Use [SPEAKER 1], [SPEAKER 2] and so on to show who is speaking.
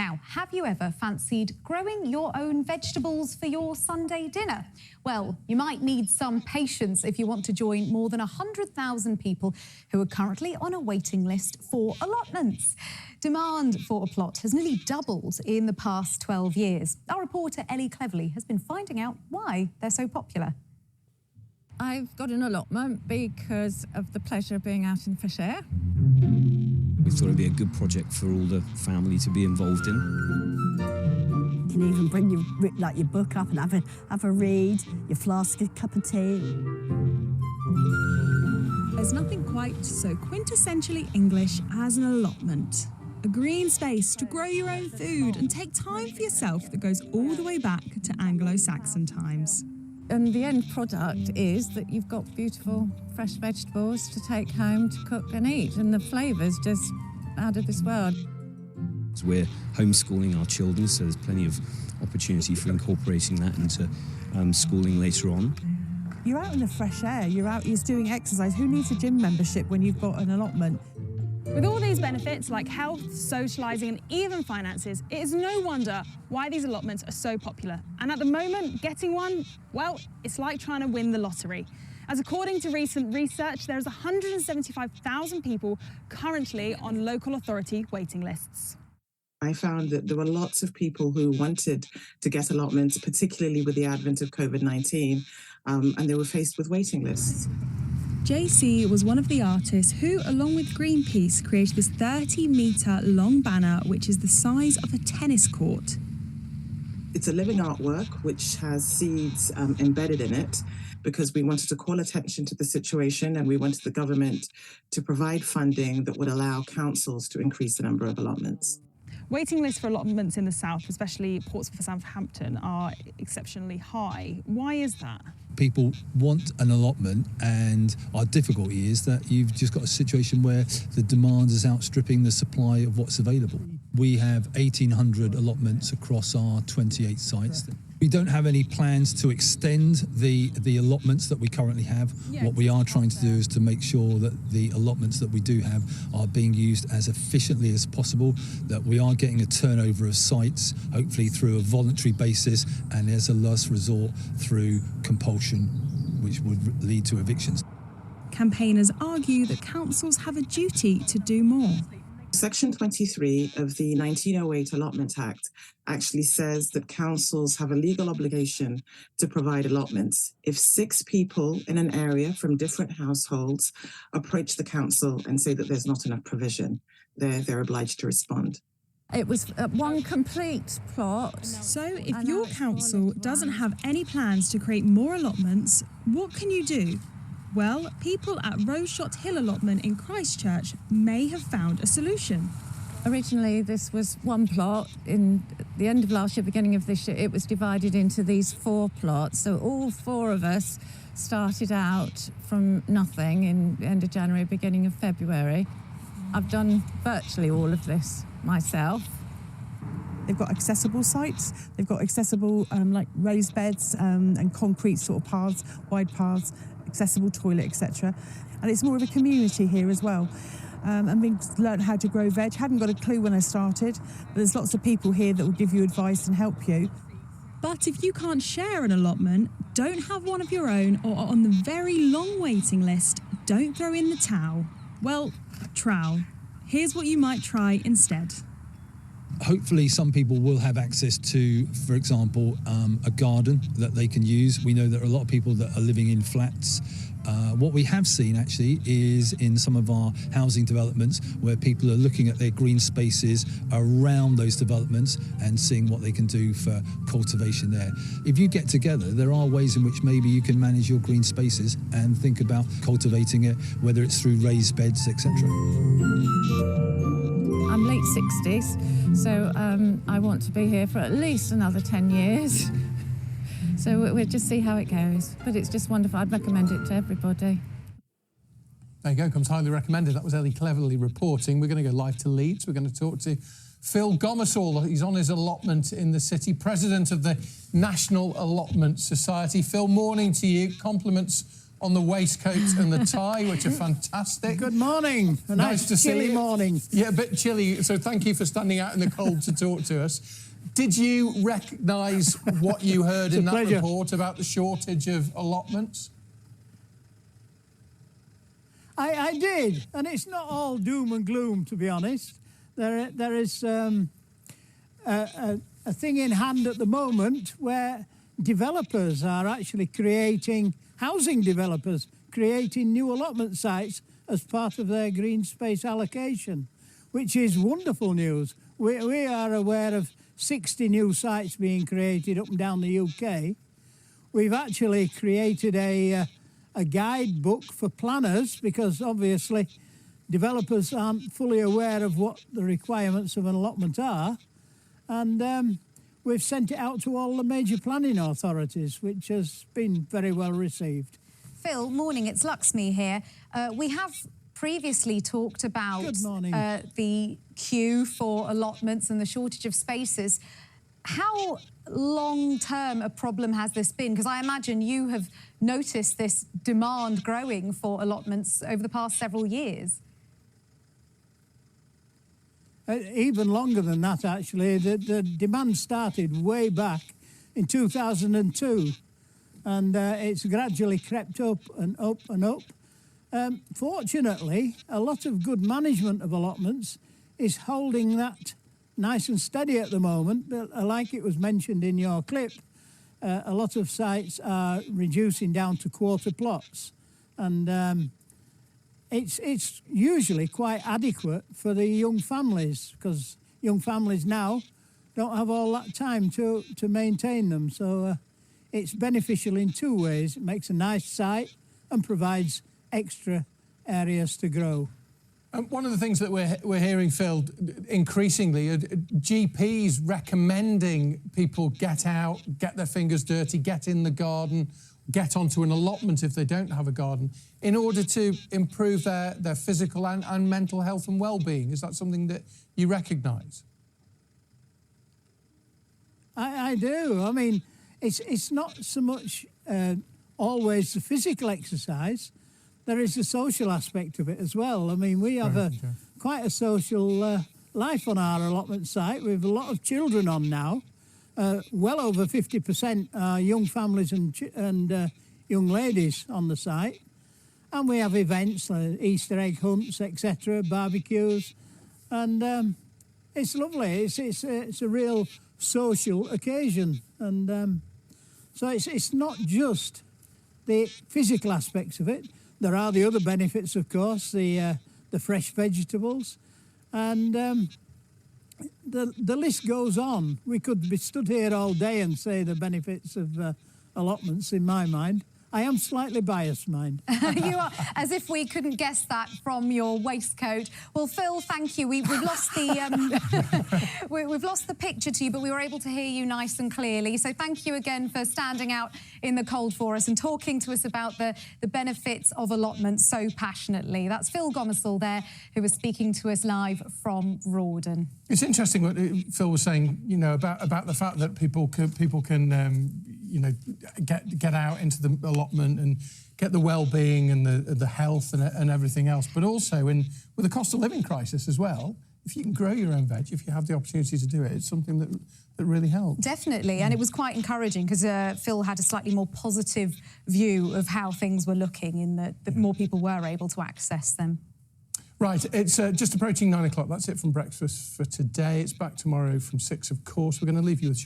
[SPEAKER 1] Now, have you ever fancied growing your own vegetables for your Sunday dinner? Well, you might need some patience if you want to join more than 100,000 people who are currently on a waiting list for allotments. Demand for a plot has nearly doubled in the past 12 years. Our reporter Ellie Cleverly has been finding out why they're so popular.
[SPEAKER 2] I've got an allotment because of the pleasure of being out in fresh air.
[SPEAKER 3] We thought it'd be a good project for all the family to be involved in.
[SPEAKER 4] You can even bring your book up and have a read, your flask, a cup of tea.
[SPEAKER 5] There's nothing quite so quintessentially English as an allotment. A green space to grow your own food and take time for yourself that goes all the way back to Anglo-Saxon times.
[SPEAKER 2] And the end product is that you've got beautiful fresh vegetables to take home to cook and eat, and the flavour's just out of this world.
[SPEAKER 3] So we're homeschooling our children, so there's plenty of opportunity for incorporating that into schooling later on.
[SPEAKER 6] You're out in the fresh air, you're doing exercise. Who needs a gym membership when you've got an allotment?
[SPEAKER 7] With all these benefits like health, socialising and even finances, it is no wonder why these allotments are so popular. And at the moment, getting one, well, it's like trying to win the lottery. As according to recent research, there's 175,000 people currently on local authority waiting lists.
[SPEAKER 8] I found that there were lots of people who wanted to get allotments, particularly with the advent of COVID-19, and they were faced with waiting lists.
[SPEAKER 5] JC was one of the artists who, along with Greenpeace, created this 30-metre long banner, which is the size of a tennis court.
[SPEAKER 8] It's a living artwork which has seeds embedded in it, because we wanted to call attention to the situation and we wanted the government to provide funding that would allow councils to increase the number of allotments.
[SPEAKER 7] Waiting lists for allotments in the south, especially Portsmouth, Southampton, are exceptionally high. Why is that?
[SPEAKER 9] People want an allotment, and our difficulty is that you've just got a situation where the demand is outstripping the supply of what's available. We have 1,800 allotments across our 28 sites. We don't have any plans to extend the allotments that we currently have. What we are trying to do is to make sure that the allotments that we do have are being used as efficiently as possible, that we are getting a turnover of sites, hopefully through a voluntary basis, and as a last resort through compulsion, which would lead to evictions.
[SPEAKER 5] Campaigners argue that councils have a duty to do more.
[SPEAKER 8] Section 23 of the 1908 Allotment Act actually says that councils have a legal obligation to provide allotments if 6 people in an area from different households approach the council and say that there's not enough provision. They're obliged to respond.
[SPEAKER 2] It was one complete plot.
[SPEAKER 5] So if your council doesn't have any plans to create more allotments, what can you do? Well, people at Roseshot Hill allotment in Christchurch may have found a solution.
[SPEAKER 2] Originally, this was one plot. In the end of last year, beginning of this year, it was divided into these 4 plots. So all 4 of us started out from nothing in the end of January, beginning of February. I've done virtually all of this myself.
[SPEAKER 6] They've got accessible sites, they've got accessible like raised beds and concrete sort of paths, wide paths, accessible toilet, etc. And it's more of a community here as well. And we learned how to grow veg. Hadn't got a clue when I started, but there's lots of people here that will give you advice and help you.
[SPEAKER 5] But if you can't share an allotment, don't have one of your own, or are on the very long waiting list, don't throw in the towel. Well, trowel. Here's what you might try instead.
[SPEAKER 9] Hopefully some people will have access to, for example, a garden that they can use. We know there are a lot of people that are living in flats. What we have seen actually is in some of our housing developments where people are looking at their green spaces around those developments and seeing what they can do for cultivation there. If you get together, there are ways in which maybe you can manage your green spaces and think about cultivating it, whether it's through raised beds, etc.
[SPEAKER 2] I'm late 60s, so I want to be here for at least another 10 years. So we'll just see how it goes. But it's just wonderful. I'd recommend it to everybody.
[SPEAKER 10] There you go, comes highly recommended. That was Ellie Cleverly reporting. We're going to go live to Leeds. We're going to talk to Phil Gomersall. He's on his allotment in the city, president of the National Allotment Society. Phil, morning to you. Compliments on the waistcoat and the tie, which are fantastic.
[SPEAKER 11] Good morning. A nice
[SPEAKER 10] to see
[SPEAKER 11] chilly
[SPEAKER 10] you.
[SPEAKER 11] morning.
[SPEAKER 10] Yeah, a bit chilly, so thank you for standing out in the cold to talk to us. Did you recognise what you heard in that
[SPEAKER 11] pleasure.
[SPEAKER 10] report about the shortage of allotments?
[SPEAKER 11] I did, and it's not all doom and gloom, to be honest. There is a thing in hand at the moment where developers are actually creating, housing developers, creating new allotment sites as part of their green space allocation, which is wonderful news. We are aware of 60 new sites being created up and down the UK. We've actually created a guidebook for planners because obviously developers aren't fully aware of what the requirements of an allotment are. And we've sent it out to all the major planning authorities, which has been very well received.
[SPEAKER 1] Phil, morning, it's Luxmi here. We have previously talked about the queue for allotments and the shortage of spaces. How long-term a problem has this been? Because I imagine you have noticed this demand growing for allotments over the past several years.
[SPEAKER 11] Even longer than that, actually. The demand started way back in 2002, and it's gradually crept up and up and up. Fortunately, a lot of good management of allotments is holding that nice and steady at the moment. But like it was mentioned in your clip, a lot of sites are reducing down to quarter plots, and it's usually quite adequate for the young families, because young families now don't have all that time to maintain them. So it's beneficial in two ways. It makes a nice site and provides extra areas to grow.
[SPEAKER 10] One of the things that we're hearing, Phil, increasingly, are GPs recommending people get out, get their fingers dirty, get in the garden, get onto an allotment if they don't have a garden, in order to improve their physical and mental health and well-being. Is that something that you recognise?
[SPEAKER 11] I do. I mean, it's not so much always the physical exercise. There is the social aspect of it as well. I mean, we have quite a social life on our allotment site. We have a lot of children on now. Well over 50% are young families and young ladies on the site. And we have events like Easter egg hunts, etc., barbecues. And it's lovely. It's a real social occasion. And so it's not just the physical aspects of it. There are the other benefits, of course, the fresh vegetables, and the list goes on. We could be stood here all day and say the benefits of allotments, in my mind. I am slightly biased, mind.
[SPEAKER 1] You are, as if we couldn't guess that from your waistcoat. Well, Phil, thank you. We've lost the we've lost the picture to you, but we were able to hear you nice and clearly. So thank you again for standing out in the cold for us and talking to us about the benefits of allotments so passionately. That's Phil Gomersall there, who was speaking to us live from Rawdon.
[SPEAKER 10] It's interesting what Phil was saying, you know, about the fact that people can you know, get out into the allotment and get the well-being and the health and everything else. But also, with the cost of living crisis as well, if you can grow your own veg, if you have the opportunity to do it, it's something that really helps.
[SPEAKER 1] Definitely, and it was quite encouraging because Phil had a slightly more positive view of how things were looking in that more people were able to access them.
[SPEAKER 10] Right, it's just approaching 9 o'clock. That's it from Breakfast for today. It's back tomorrow from 6, of course. We're going to leave you with